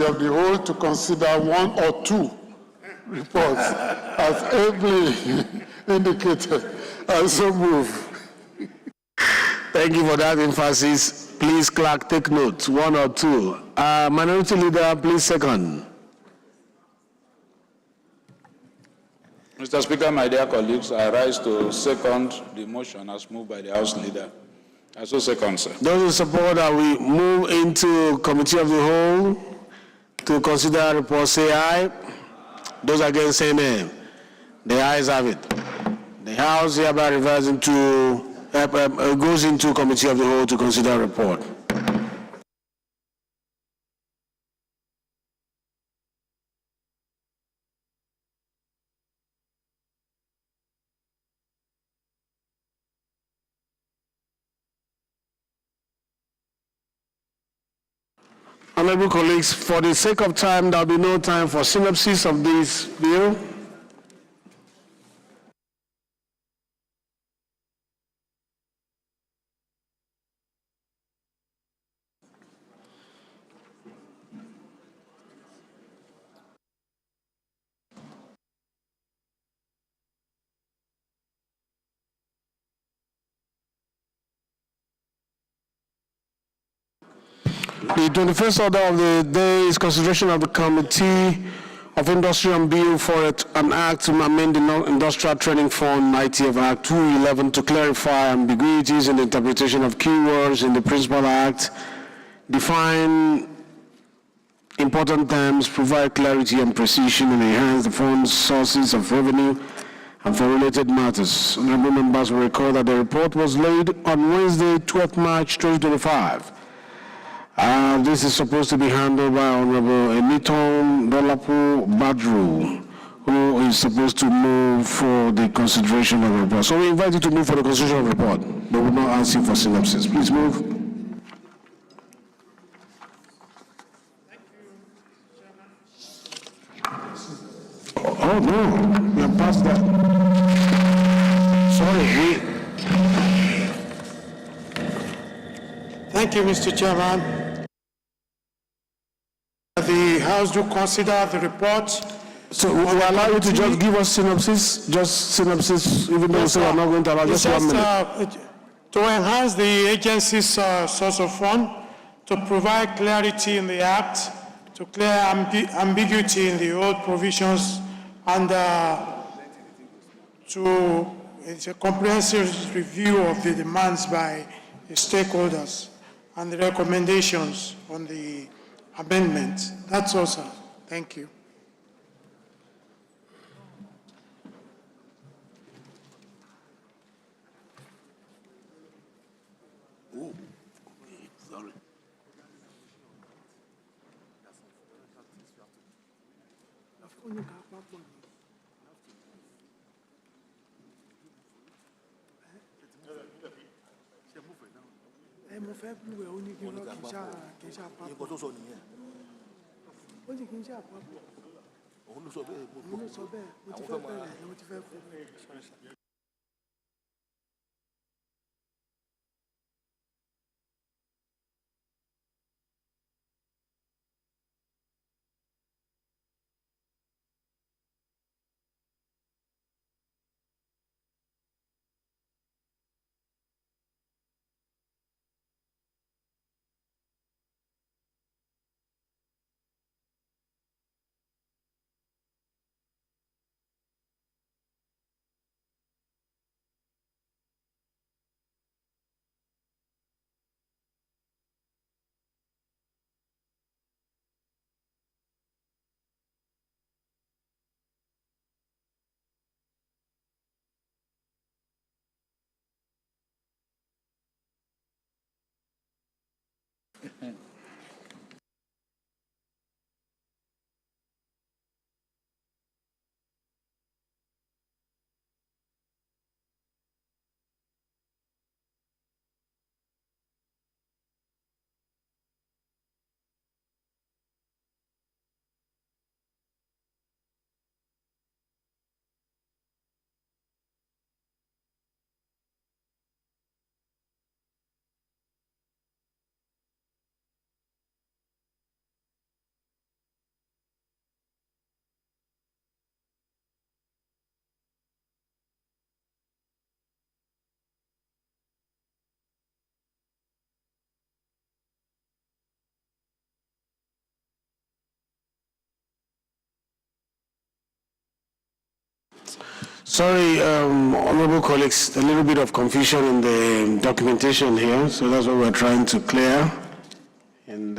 of the whole to consider one or two reports as ably indicated. I so move. Thank you for that emphasis. Please, clerk, take note. One or two. Minority Leader, please second. Mr. Speaker, my dear colleagues, I rise to second the motion as moved by the House Leader. I so second, sir. Those in support that we move into Committee of the Whole to consider report, say aye. Those against, say nay. The ayes have it. The House hereby goes into Committee of the Whole to consider report. Honorable colleagues, for the sake of time, there will be no time for synopsis of this bill. The 21st order of the day is consideration of the Committee of Industry and Bill for an act to amend the Industrial Training Fund ITF Act 211 to clarify ambiguities in the interpretation of keywords in the Principal Act, define important terms, provide clarity and precision, and enhance the fund's sources of revenue and for related matters. Honorable members will recall that the report was laid on Wednesday, 12th March 2025. This is supposed to be handled by Honorable Emiton Dolapo Badru, who is supposed to move for the consideration of the report. So we invite you to move for the consideration of the report, but we'll not ask you for synopsis. Please move. Oh no, we are past that. Sorry, Thank you, Mr. Chairman. The House do consider the report. So we allow you to just give us synopsis, even though we are not going to allow just 1 minute. To enhance the agency's source of fund, to provide clarity in the Act, to clear ambiguity in the old provisions, and it's a comprehensive review of the demands by the stakeholders and the recommendations on the amendment. That's all, sir. Thank you. Oh, sorry. Sorry, honorable colleagues, a little bit of confusion in the documentation here, so that's what we're trying to clear. And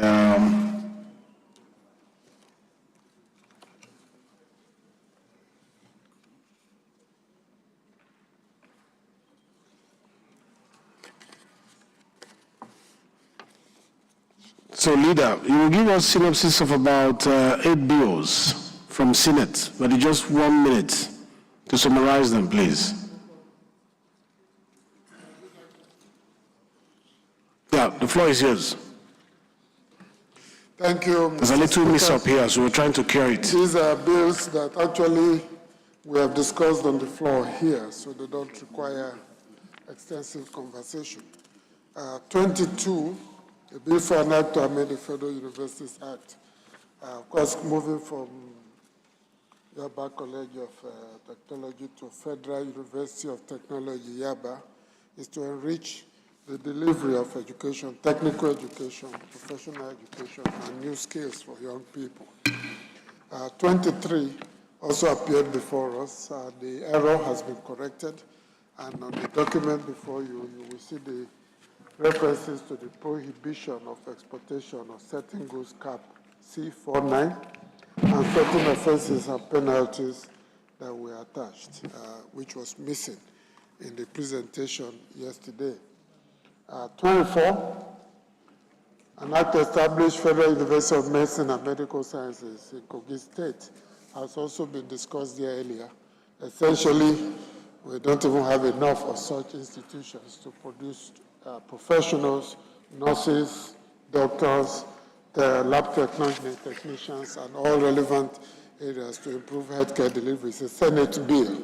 so, leader, you will give us synopsis of about 8 bills from Senate, but in just 1 minute to summarize them, please. Yeah, the floor is yours. Thank you, Mr. There's a little miss Speaker. up here, so we're trying to cure it. These are bills that actually we have discussed on the floor here, so they don't require extensive conversation. 22, a bill for an act to amend the Federal Universities Act. Of course, moving from Yaba College of Technology to Federal University of Technology, Yaba, is to enrich the delivery of education, technical education, professional education, and new skills for young people. 23 also appeared before us. The error has been corrected, and on the document before you, you will see the references to the prohibition of exportation of certain goods cap C49 and certain offenses and penalties that were attached, which was missing in the presentation yesterday. 24, an act to establish Federal University of Medicine and Medical Sciences in Kogi State has also been discussed here earlier. Essentially, we don't even have enough of such institutions to produce professionals, nurses, doctors, the lab technicians, and all relevant areas to improve healthcare delivery. It's a Senate bill.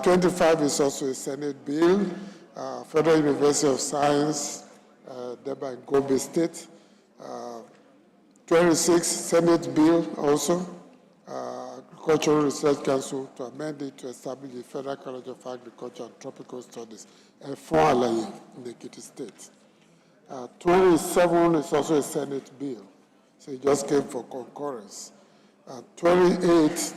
25 is also a Senate bill. Federal University of Science, thereby in Kobe State. 26, Senate bill also. Agricultural Research Council to amend it to establish the Federal College of Agriculture and Tropical Studies, Alaye in the Ekiti State. 27 is also a Senate bill, so it just came for concurrence. 28,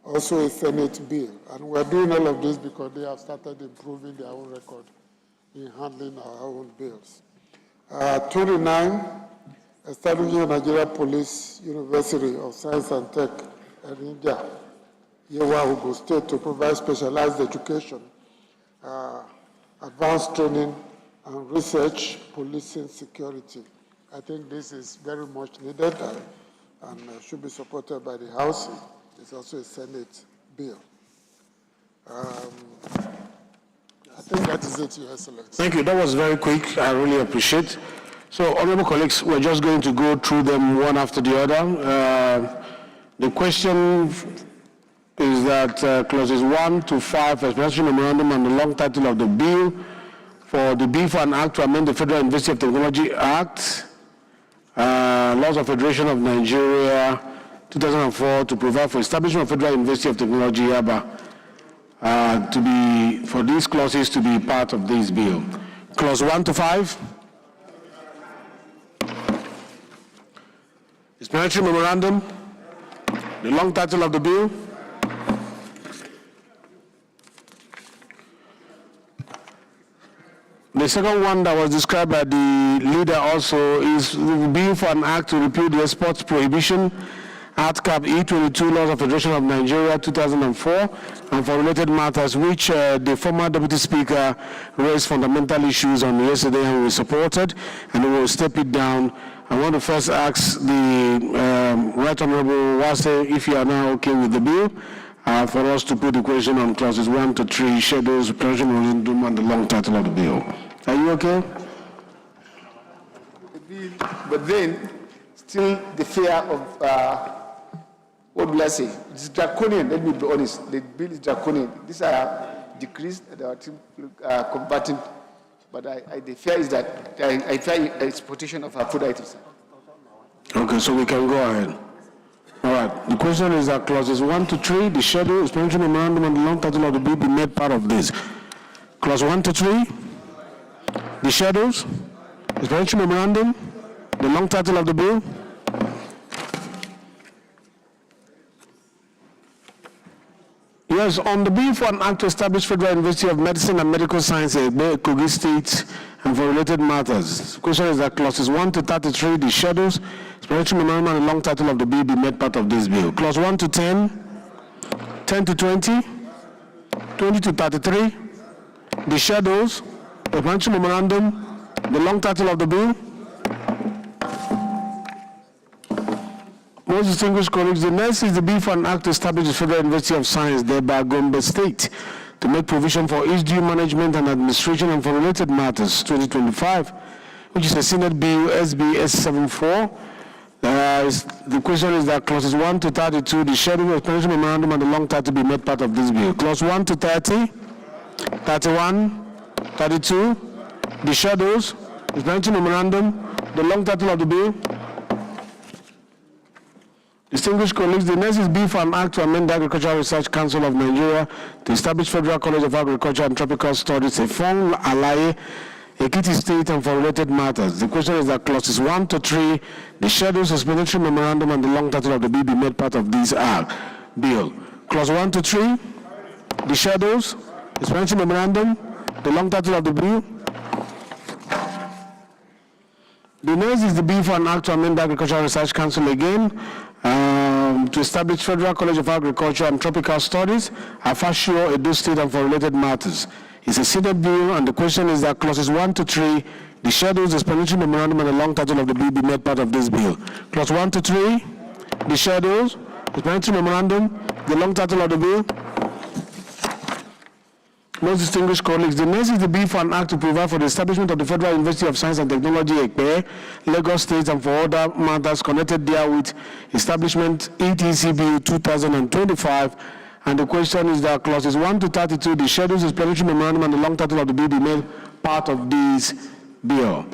also a Senate bill, and we're doing all of this because they have started improving their own record in handling our own bills. 29, establishing a Nigeria Police University of Science and Tech in India, Yewa, Ogun State, to provide specialized education, advanced training, and research, policing, security. I think this is very much needed and should be supported by the House. It's also a Senate bill. I think that is it, Your Excellency. Thank you. That was very quick. I really appreciate. So, honorable colleagues, we're just going to go through them one after the other. The question is that clauses 1 to 5, explanatory memorandum and the long title of the bill, for the bill for an act to amend the Federal University of Technology Act, Laws of Federation of Nigeria, 2004, to provide for establishment of Federal University of Technology, Yaba, for these clauses to be part of this bill. Clause 1 to 5. Explanatory memorandum, the long title of the bill. The second one that was described by the leader also is the bill for an act to repeal the Exports Prohibition Act Cap E22 Laws of Federation of Nigeria 2004 and for related matters, which the former Deputy Speaker raised fundamental issues on yesterday and we supported, and we will step it down. I want to first ask the Right Honorable Wase if you are now okay with the bill for us to put the question on clauses 1 to 3, schedules, preparation memorandum, and the long title of the bill. Are you okay? But then, still the fear of, what will I say? It's draconian, let me be honest. The bill is draconian. These are decrees that are combating, but the fear is that I fear exportation of our food items. Okay, so we can go ahead. All right, the question is that clauses 1 to 3, the schedule, explanatory memorandum, and the long title of the bill be made part of this. Clause 1 to 3, the schedules, explanatory memorandum, the long title of the bill. Yes, on the bill for an act to establish Federal University of Medicine and Medical Sciences, Kogi State, and for related matters. The question is that clauses 1 to 33, the schedules, explanatory memorandum, and the long title of the bill be made part of this bill. Clause 1 to 10, 10 to 20, 20 to 33, the schedules, the explanatory memorandum, the long title of the bill. Most distinguished colleagues, the next is the bill for an act to establish the Federal University of Science, thereby Gombe State, to make provision for its due management and administration and for related matters, 2025, which is a Senate Bill SBS 74. The question is that clauses 1 to 32, the schedule, explanatory memorandum, and the long title be made part of this bill. Clause 1 to 30, 31, 32, the schedules, explanatory memorandum, the long title of the bill. Distinguished colleagues, the next is bill for an act to amend the Agricultural Research Council of Nigeria to establish Federal College of Agriculture and Tropical Studies, a Fon Alaye, Ekiti State, and for related matters. The question is that clauses 1 to 3, the schedules, explanatory memorandum, and the long title of the bill be made part of this bill. Clause 1 to 3, the schedules, explanatory memorandum, the long title of the bill. The next is the bill for an act to amend the Agricultural Research Council again to establish Federal College of Agriculture and Tropical Studies, Afashio, Edo State, and for related matters. It's a Senate bill, and the question is that clauses 1 to 3, the schedules, explanatory memorandum, and the long title of the bill be made part of this bill. Clause 1 to 3, the schedules, explanatory memorandum, the long title of the bill. Most distinguished colleagues, the next is the bill for an act to provide for the establishment of the Federal University of Science and Technology, Ekpe, Lagos State, and for other matters connected therewith, establishment ETC Bill 2025. And the question is that clauses 1 to 32, the schedules, explanatory memorandum, and the long title of the bill be made part of this bill.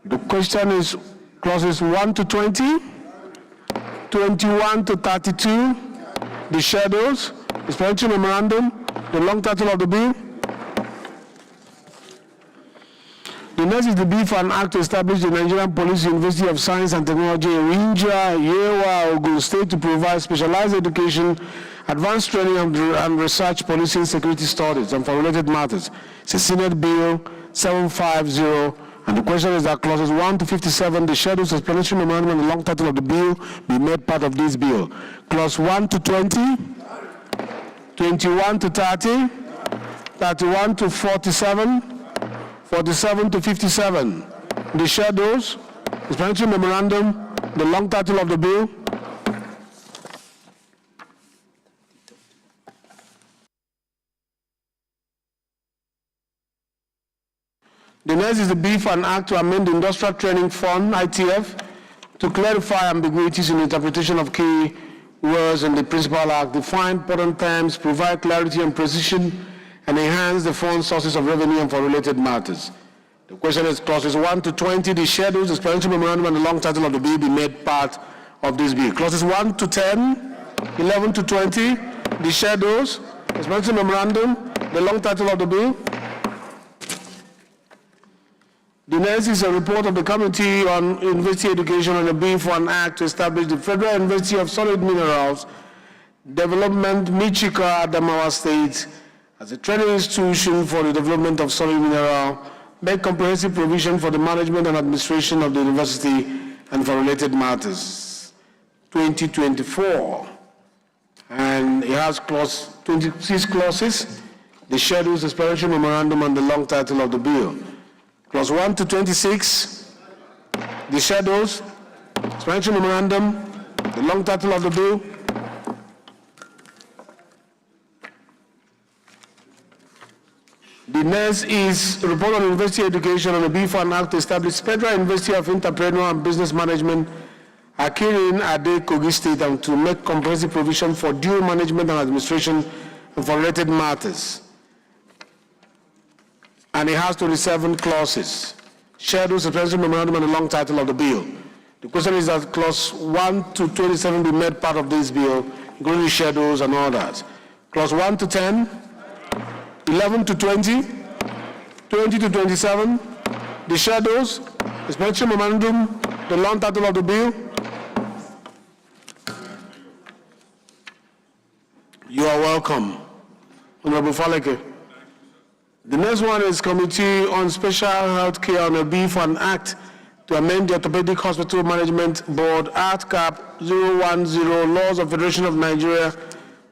The question is clauses 1 to 20, 21 to 32, the schedules, explanatory memorandum, the long title of the bill. The next is the bill for an act to establish the Nigerian Police University of Science and Technology, Rinja, Yewa, Ogun State, to provide specialized education, advanced training, and research policing security studies, and for related matters. It's a Senate Bill 750, and the question is that clauses 1 to 57, the schedules, explanatory memorandum, and the long title of the bill be made part of this bill. Clause 1 to 20, 21 to 30, 31 to 47, 47 to 57, the schedules, explanatory memorandum, the long title of the bill. The next is the bill for an act to amend the Industrial Training Fund, ITF, to clarify ambiguities in the interpretation of key words in the Principal Act, define important terms, provide clarity and precision, and enhance the fund's sources of revenue and for related matters. The question is clauses 1 to 20, the schedules, explanatory memorandum, and the long title of the bill be made part of this bill. Clauses 1 to 10, 11 to 20, the schedules, explanatory memorandum, the long title of the bill. The next is a report of the Committee on University Education on a bill for an act to establish the Federal University of Solid Minerals Development, Michika, Adamawa State, as a training institution for the development of solid mineral, make comprehensive provision for the management and administration of the university and for related matters. 2024. And it has 26 clauses, the schedules, explanatory memorandum, and the long title of the bill. Clause 1 to 26, the schedules, explanatory memorandum, the long title of the bill. The next is a report on university education on a bill for an act to establish Federal University of Entrepreneurial and Business Management, Akirin Ade, Kogi State, and to make comprehensive provision for due management and administration and for related matters. And it has 27 clauses, schedules, explanatory memorandum, and the long title of the bill. The question is that clause 1 to 27 be made part of this bill, including schedules and all that. Clause 1 to 10, 11 to 20, 20 to 27, the schedules, explanatory memorandum, the long title of the bill. You are welcome. Honorable Faleke. The next one is Committee on Special Health Care on a bill for an act to amend the Orthopedic Hospital Management Board Act Cap 010 Laws of Federation of Nigeria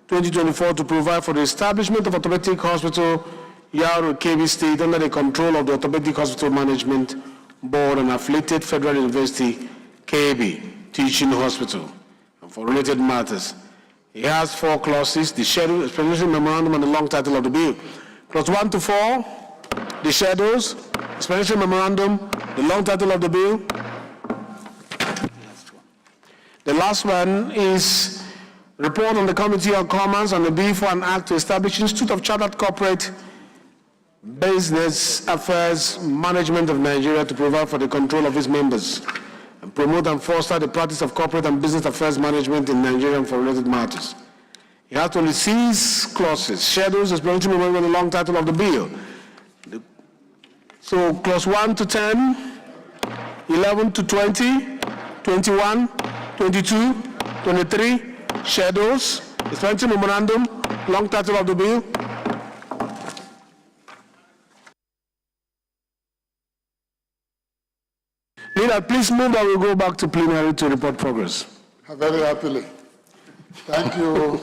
2024 to provide for the establishment of Orthopedic Hospital Yaro Kebbi State under the control of the Orthopedic Hospital Management Board and affiliated Federal University Kebbi Teaching Hospital and for related matters. It has 4 clauses: the schedule, explanatory memorandum, and the long title of the bill. Clause 1 to 4, the schedules, explanatory memorandum, the long title of the bill. The last one is report on the Committee on Commerce on the bill for an act to establish Institute of Chartered Corporate Business Affairs Management of Nigeria to provide for the control of its members and promote and foster the practice of corporate and business affairs management in Nigeria and for related matters. You have only 6 clauses: schedules, explanatory memorandum, and the long title of the bill. So clause 1 to 10, 11 to 20, 21, 22, 23, schedules, explanatory memorandum, long title of the bill. Leader, please move that we go back to plenary to report progress. Very happily. Thank you,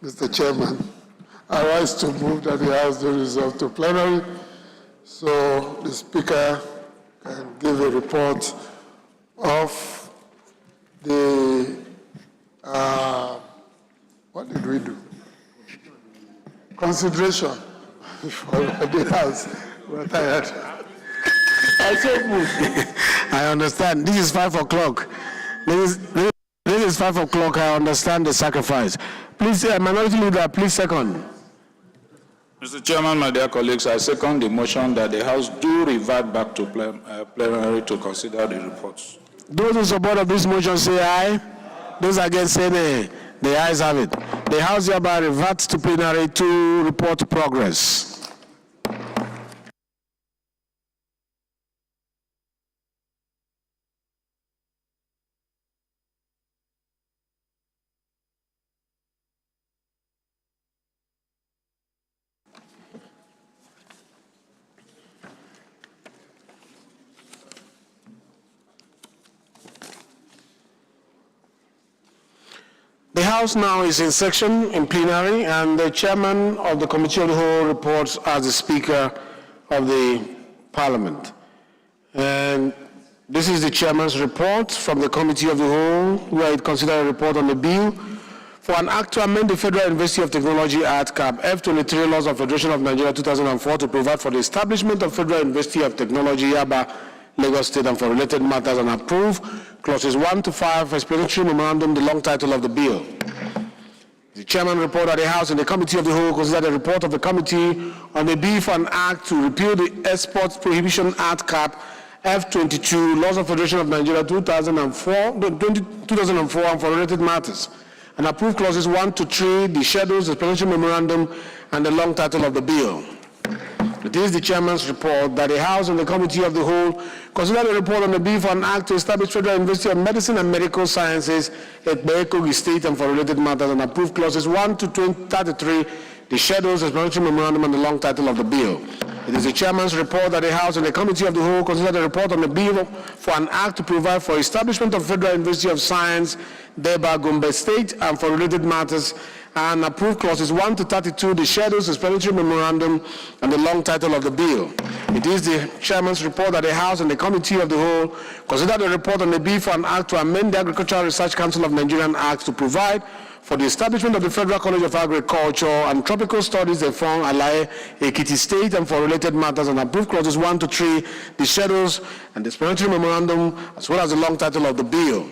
Mr. Chairman. I rise to move that the House do resolve to plenary so the Speaker can give a report of the, what did we do? Consideration for the House. We're tired. I said move. I understand. This is 5 o'clock. This is 5 o'clock. I understand the sacrifice. Please, Minority Leader, please second. Mr. Chairman, my dear colleagues, I second the motion that the House do revert back to plenary to consider the reports. Those in support of this motion say aye. Those against say nay. The ayes have it. The House hereby reverts to plenary to report progress. The House now is in session in plenary, and the chairman of the Committee of the Whole reports as the Speaker of the Parliament. And this is the chairman's report from the Committee of the Whole, where it considered a report on the bill for an act to amend the Federal University of Technology Act Cap F23 Laws of Federation of Nigeria 2004 to provide for the establishment of Federal University of Technology, Yaba, Lagos State, and for related matters, and approve clauses 1 to 5, explanatory memorandum, the long title of the bill. The chairman reported at the House and the Committee of the Whole considered the report of the Committee on the bill for an act to repeal the Exports Prohibition Act Cap F22 Laws of Federation of Nigeria 2004 and for related matters, and approve clauses 1 to 3, the schedules, the explanatory memorandum, and the long title of the bill. It is the chairman's report that the House and the Committee of the Whole considered a report on the bill for an act to establish Federal University of Medicine and Medical Sciences at Kogi State and for related matters, and approve clauses 1 to 33, the schedules, explanatory memorandum, and the long title of the bill. It is the chairman's report that the House and the Committee of the Whole considered a report on the bill for an act to provide for establishment of Federal University of Science, Deba, Gombe State, and for related matters, and approve clauses 1 to 32, the schedules, explanatory memorandum, and the long title of the bill. It is the chairman's report that the House and the Committee of the Whole considered a report on the bill for an act to amend the Agricultural Research Council of Nigerian Act to provide for the establishment of the Federal College of Agriculture and Tropical Studies, Efon, Alaye, Ekiti State, and for related matters, and approve clauses 1 to 3, the schedules, and the explanatory memorandum, as well as the long title of the bill.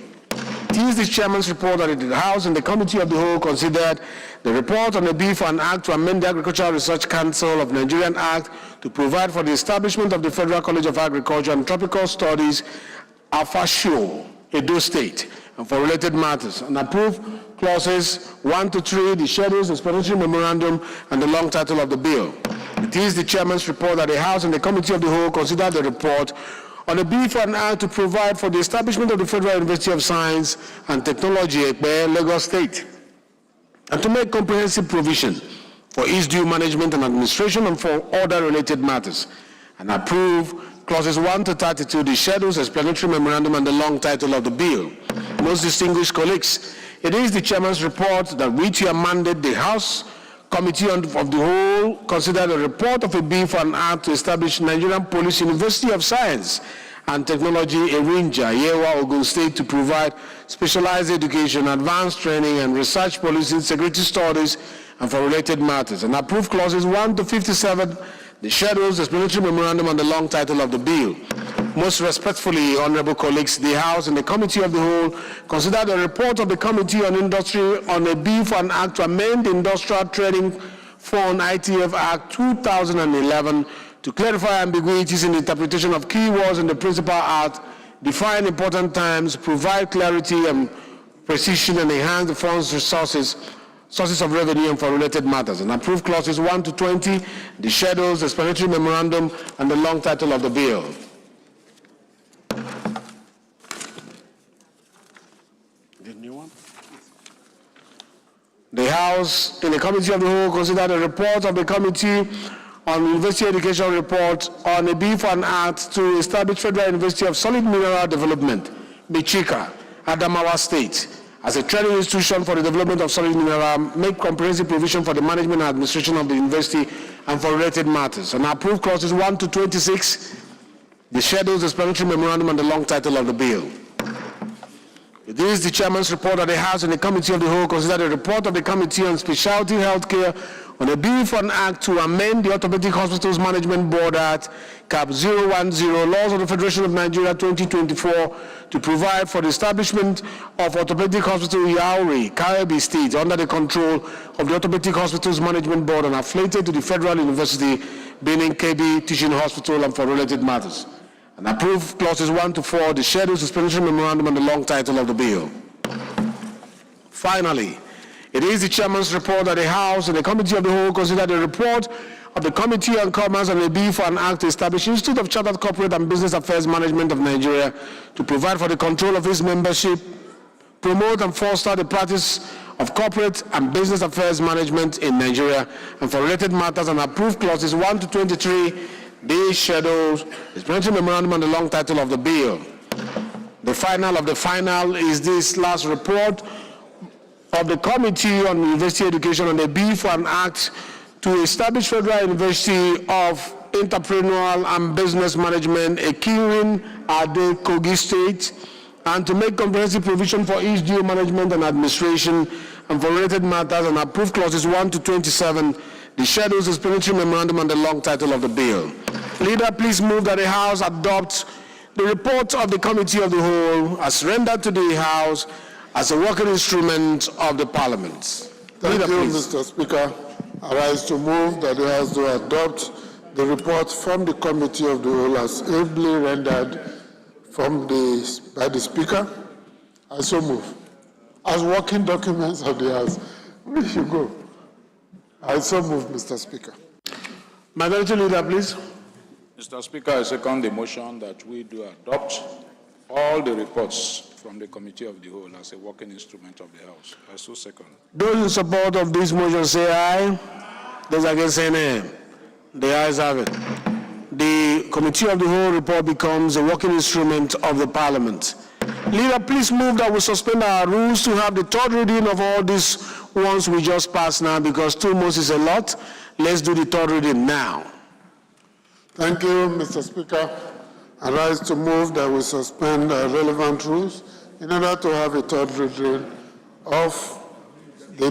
It is the chairman's report that the House and the Committee of the Whole considered the report on the bill for an act to amend the Agricultural Research Council of Nigerian Act to provide for the establishment of the Federal College of Agriculture and Tropical Studies, Afasio, Edo State, and for related matters, and approve clauses 1 to 3, the schedules, explanatory memorandum, and the long title of the bill. It is the chairman's report that the House and the Committee of the Whole considered the report on the bill for an act to provide for the establishment of the Federal University of Science and Technology at Lagos State, and to make comprehensive provision for its due management and administration and for other related matters, and approve clauses 1 to 32, the schedules, explanatory memorandum, and the long title of the bill. Most distinguished colleagues, it is the chairman's report that which you mandate the House Committee of the Whole consider the report of a bill for an act to establish Nigerian Police University of Science and Technology, Erinja, Yewa, Ogun State, to provide specialized education, advanced training, and research policing, security studies, and for related matters, and approve clauses 1 to 57, the schedules, explanatory memorandum, and the long title of the bill. Most respectfully, honorable colleagues, the House and the Committee of the Whole consider the report of the Committee on Industry on a bill for an act to amend the Industrial Trading Fund ITF Act 2011 to clarify ambiguities in the interpretation of keywords in the Principal Act, define important terms, provide clarity and precision, and enhance the fund's sources of revenue and for related matters, and approve clauses 1 to 20, the schedules, explanatory memorandum, and the long title of the bill. The House, in the Committee of the Whole, consider the report of the Committee on University Education report on a bill for an act to establish Federal University of Solid Mineral Development, Michika, Adamawa State, as a training institution for the development of solid mineral, make comprehensive provision for the management and administration of the university and for related matters, and approve clauses 1 to 26, the schedules, explanatory memorandum, and the long title of the bill. It is the chairman's report that the House and the Committee of the Whole consider the report of the Committee on Specialty Healthcare on a bill for an act to amend the Orthopedic Hospitals Management Board Act, Cap 010, Laws of the Federation of Nigeria 2024, to provide for the establishment of Orthopedic Hospital Yauri, Karabi State, under the control of the Orthopedic Hospitals Management Board and affiliated to the Federal University, Benin KB Teaching Hospital, and for related matters, and approve clauses 1 to 4, the schedules, explanatory memorandum, and the long title of the bill. Finally, it is the chairman's report that the House and the Committee of the Whole consider the report of the Committee on Commerce on a bill for an act to establish Institute of Chartered Corporate and Business Affairs Management of Nigeria to provide for the control of its membership, promote and foster the practice of corporate and business affairs management in Nigeria, and for related matters, and approve clauses 1 to 23, these schedules, explanatory memorandum, and the long title of the bill. The final of the final is this last report of the Committee on University Education on a bill for an act to establish Federal University of Entrepreneurial and Business Management, Ekirin Ade, Kogi State, and to make comprehensive provision for its due management and administration and for related matters, and approve clauses 1 to 27, the schedules, explanatory memorandum, and the long title of the bill. Leader, please move that the House adopts the report of the Committee of the Whole as rendered to the House as a working instrument of the Parliament. Thank Leader, you, please. Mr. Speaker. I rise to move that the House to adopt the report from the Committee of the Whole as ably rendered by the Speaker. I so move. As working documents of the House. Where you go? I so move, Mr. Speaker. Minority Leader, please. Mr. Speaker, I second the motion that we do adopt all the reports from the Committee of the Whole as a working instrument of the House. I so second. Those in support of this motion say aye. Those against say nay. The ayes have it. The Committee of the Whole report becomes a working instrument of the Parliament. Leader, please move that we suspend our rules to have the third reading of all these ones we just passed now, because 2 months is a lot. Let's do the third reading now. Thank you, Mr. Speaker. I rise to move that we suspend relevant rules in order to have a third reading of the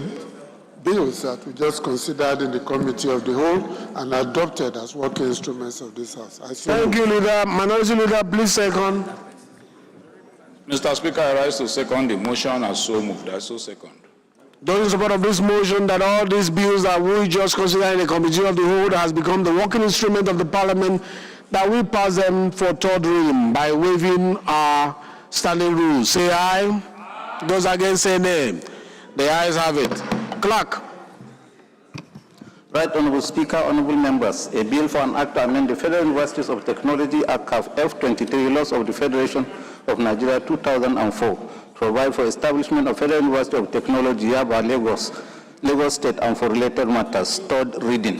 bills that we just considered in the Committee of the Whole and adopted as working instruments of this House. Thank you, Leader. Minority Leader, please second. Mr. Speaker, I rise to second the motion as so moved. I so second. Those in support of this motion that all these bills that we just considered in the Committee of the Whole has become the working instrument of the Parliament, that we pass them for third reading by waiving our standing rules. Say aye. Aye. Those against say nay. The ayes have it. Clerk. Right Honourable Speaker, Honourable Members, a bill for an act to amend the Federal Universities of Technology Act F23, Laws of the Federation of Nigeria 2004, to provide for establishment of Federal University of Technology, Yaba, Lagos, Lagos State, and for related matters. Third reading.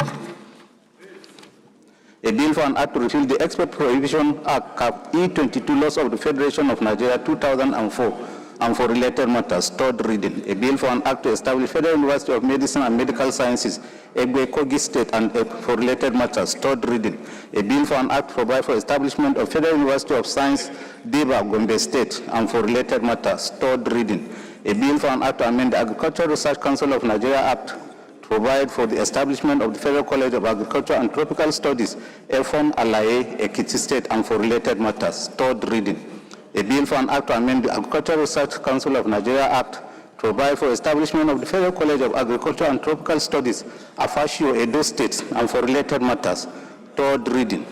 A bill for an act to repeal the Export Prohibition Act, Cap E22, laws of the Federation of Nigeria 2004, and for related matters. Third reading. A bill for an act to establish Federal University of Medicine and Medical Sciences, Egbe, Kogi State, and for related matters. Third reading. A bill for an act to provide for establishment of Federal University of Science, Deba, Gombe State, and for related matters. Third reading. A bill for an act to amend the Agricultural Research Council of Nigeria Act to provide for the establishment of the Federal College of Agriculture and Tropical Studies, Efon Alaye, Ekiti State, and for related matters. Third reading. A bill for an act to amend the Agricultural Research Council of Nigeria Act to provide for establishment of the Federal College of Agriculture and Tropical Studies, Afashio, Edo State, and for related matters. Third reading.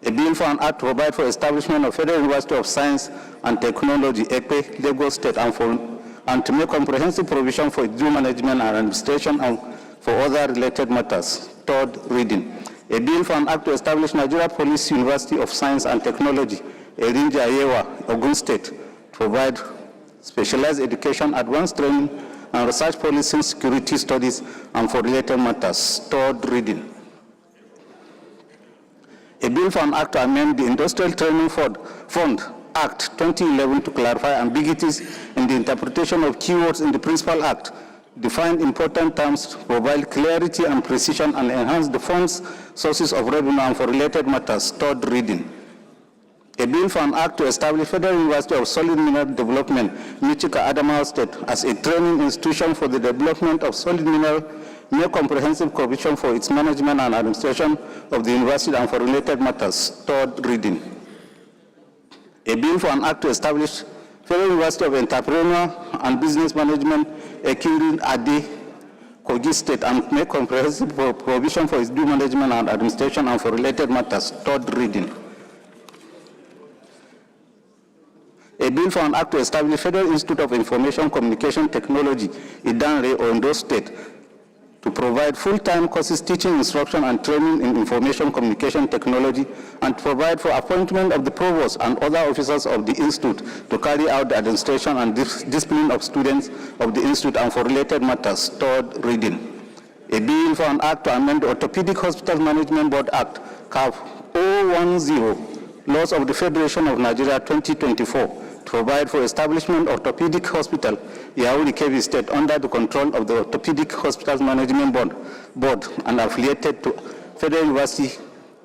A bill for an act to provide for establishment of Federal University of Science and Technology, EPE, Lagos State, and to make comprehensive provision for its due management and administration and for other related matters. Third reading. A bill for an act to establish Nigeria Police University of Science and Technology, Erinja Ayewa, Ogun State, to provide specialized education, advanced training, and research policy, security studies, and for related matters. Third reading. A bill for an act to amend the Industrial Training Fund Act 2011 to clarify ambiguities in the interpretation of keywords in the Principal Act, define important terms, provide clarity and precision, and enhance the fund's sources of revenue and for related matters. Third reading. A bill for an act to establish Federal University of Solid Mineral Development, Michika, Adamawa State, as a training institution for the development of solid mineral, make comprehensive provision for its management and administration of the university and for related matters. Third reading. A bill for an act to establish Federal University of Entrepreneur and Business Management, Ekirin Ade, Kogi State, and make comprehensive provision for its due management and administration and for related matters. Third reading. A bill for an act to establish Federal Institute of Information Communication Technology, Idanre, Ondo State, to provide full-time courses, teaching, instruction, and training in information communication technology, and to provide for appointment of the provost and other officers of the institute to carry out the administration and discipline of students of the institute and for related matters. Third reading. A bill for an act to amend the Orthopedic Hospital Management Board Act, CAF 010, laws of the Federation of Nigeria 2024, to provide for establishment of Orthopedic Hospital, Yauri, Kebbi State, under the control of the Orthopedic Hospitals Management Board and affiliated to Federal University,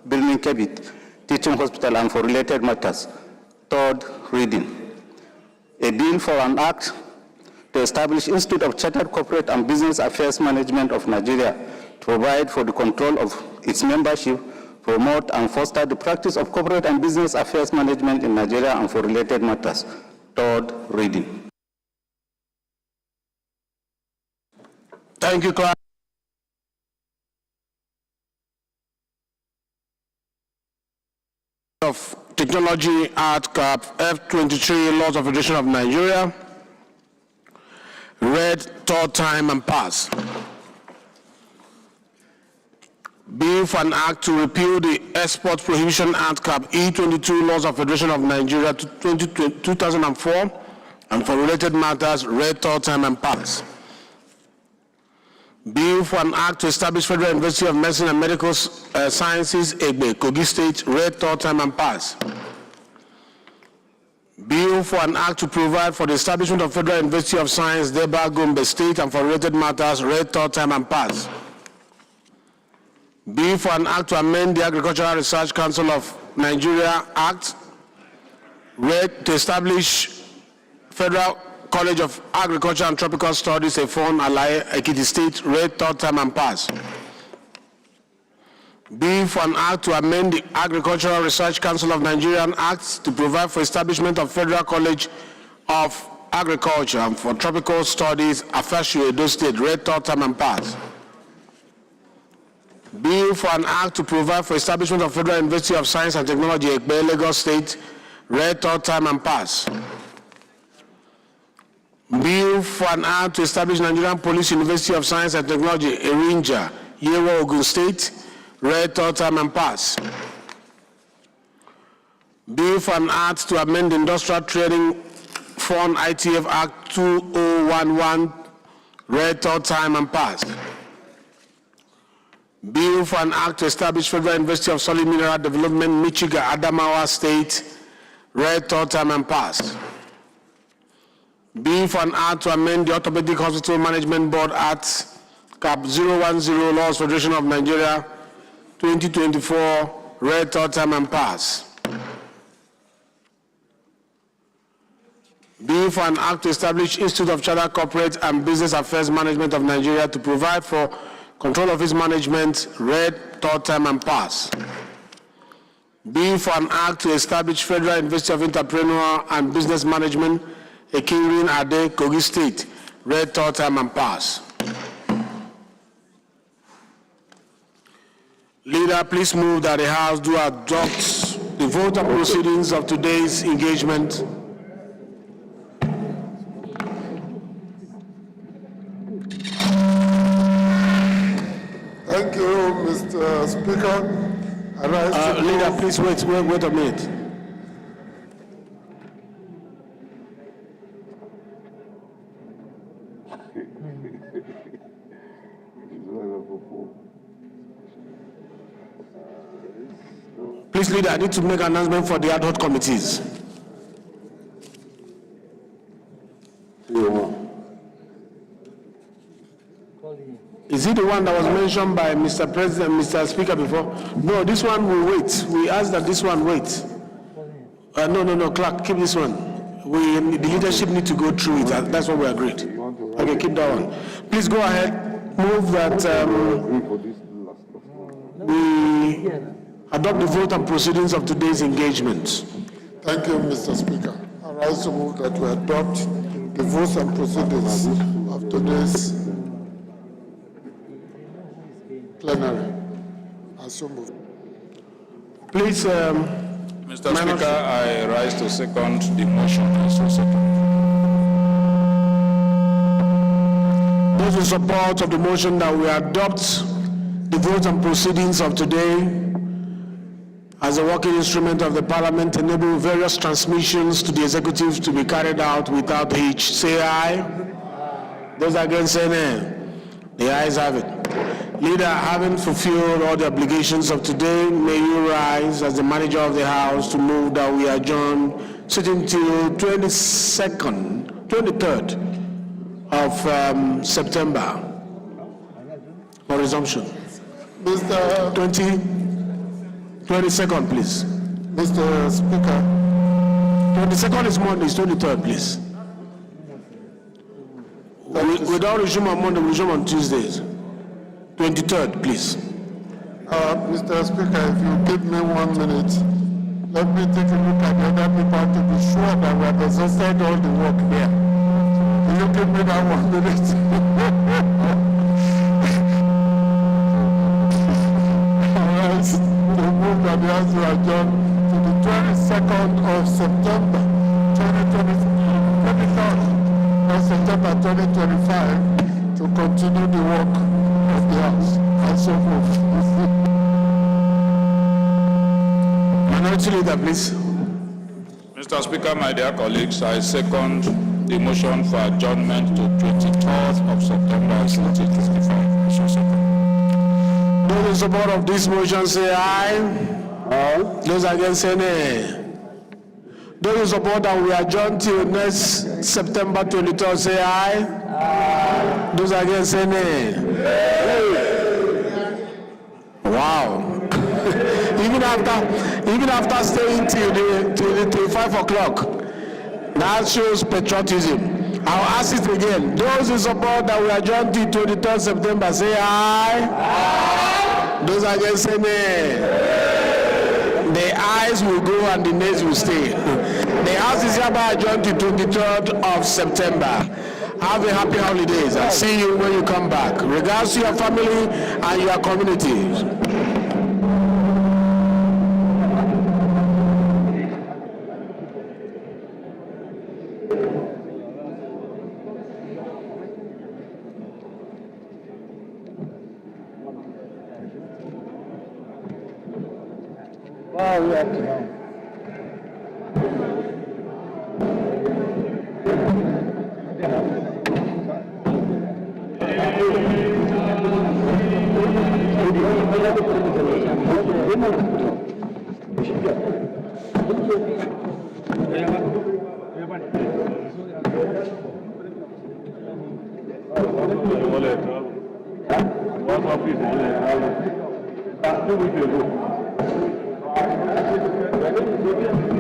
Birnin Kebbi Teaching Hospital, and for related matters. Third reading. A bill for an act to establish Institute of Chartered Corporate and Business Affairs Management of Nigeria to provide for the control of its membership, promote and foster the practice of corporate and business affairs management in Nigeria and for related matters. Third reading. Thank you, Clark. Of Technology Act, Cap F23, Laws of Federation of Nigeria. Read, third time, and pass. Bill for an act to repeal the Export Prohibition Act, Cap E22, Laws of Federation of Nigeria 2004, and for related matters, read, third time, and pass. Bill for an act to establish Federal University of Medicine and Medical Sciences, Egbe, Kogi State, read, third time, and pass. Bill for an act to provide for the establishment of Federal University of Science, Deba, Gombe State, and for related matters, read, third time, and pass. Bill for an act to amend the Agricultural Research Council of Nigeria Act, read, to establish Federal College of Agriculture and Tropical Studies, Efon Alaye, Ekiti State, read, third time, and pass. Bill for an act to amend the Agricultural Research Council of Nigerian Act to provide for establishment of Federal College of Agriculture and for Tropical Studies, Afashio, Edo State, read, third time, and pass. Bill for an act to provide for establishment of Federal University of Science and Technology, Ekbe, Lagos State, read, third time, and pass. Bill for an act to establish Nigerian Police University of Science and Technology, Erinja, Yewo, Ogun State, read, third time, and pass. Bill for an act to amend the Industrial Training Fund ITF Act 2011 Read third time and passed. Bill for an act to establish Federal University of Solid Mineral Development, Michigan, Adamawa State. Read third time and passed. Bill for an act to amend the Orthopedic Hospital Management Board Act, Cap 010, Laws Federation of Nigeria, 2024. Read third time and passed. Bill for an act to establish Institute of Chartered Corporate and Business Affairs Management of Nigeria to provide for control of its management. Read third time and passed. Bill for an act to establish Federal University of Entrepreneurial and Business Management, Ekirin Ade, Kogi State. Read third time and passed. Leader, please move that the House do adopt the vote and proceedings of today's engagement. Thank you, Mr. Speaker. Leader, please wait a minute. Please, Leader, I need to make an announcement for the ad hoc committees. Is it the one that was mentioned by Mr. President, Mr. Speaker before? No, this one will wait. We ask that this one wait. No, Clark, keep this one. The leadership need to go through it. That's what we agreed. Okay, keep that one. Please go ahead. Move that we adopt the vote and proceedings of today's engagement. Thank you, Mr. Speaker. I rise to move that we adopt the votes and proceedings of today's plenary. I so move. Please, Mr. Speaker, I rise to second the motion. I so second. Those in support of the motion that we adopt the votes and proceedings of today as a working instrument of the Parliament, enable various transmissions to the executive to be carried out without hitch. Say aye. Those against say nay. The ayes have it. Leader, having fulfilled all the obligations of today, may you rise as the manager of the House to move that we adjourn sitting till 23rd of September for resumption. Mr. 22nd, please. Mr. Speaker, 22nd is Monday, it's 23rd, please. We don't resume on Monday, we resume on Tuesdays. 23rd, please. Mr. Speaker, if you give me 1 minute, let me take a look at the other people to be sure that we have exhausted all the work here. Can you give me that 1 minute? All right, to move that the House will adjourn to the 22nd of September, 23rd of September 2025 to continue the work of the House. And so forth. Minority Leader, please. Mr. Speaker, my dear colleagues, I second the motion for adjournment to 23rd of September 2025. So second. Those in support of this motion say aye. Aye. Those against say nay. Those in support that we adjourn till next September 23rd say aye. Aye. Those against say nay. Wow. even after staying till 5 o'clock, that shows patriotism. I'll ask it again. Those in support that we adjourn till 23rd September say aye. Aye. Those against say nay. The ayes will go and the nays will stay. The House is hereby adjourned till 23rd of September. Have a happy holidays and see you when you come back. Regards to your family and your communities. Wow, we have to know. Thank you.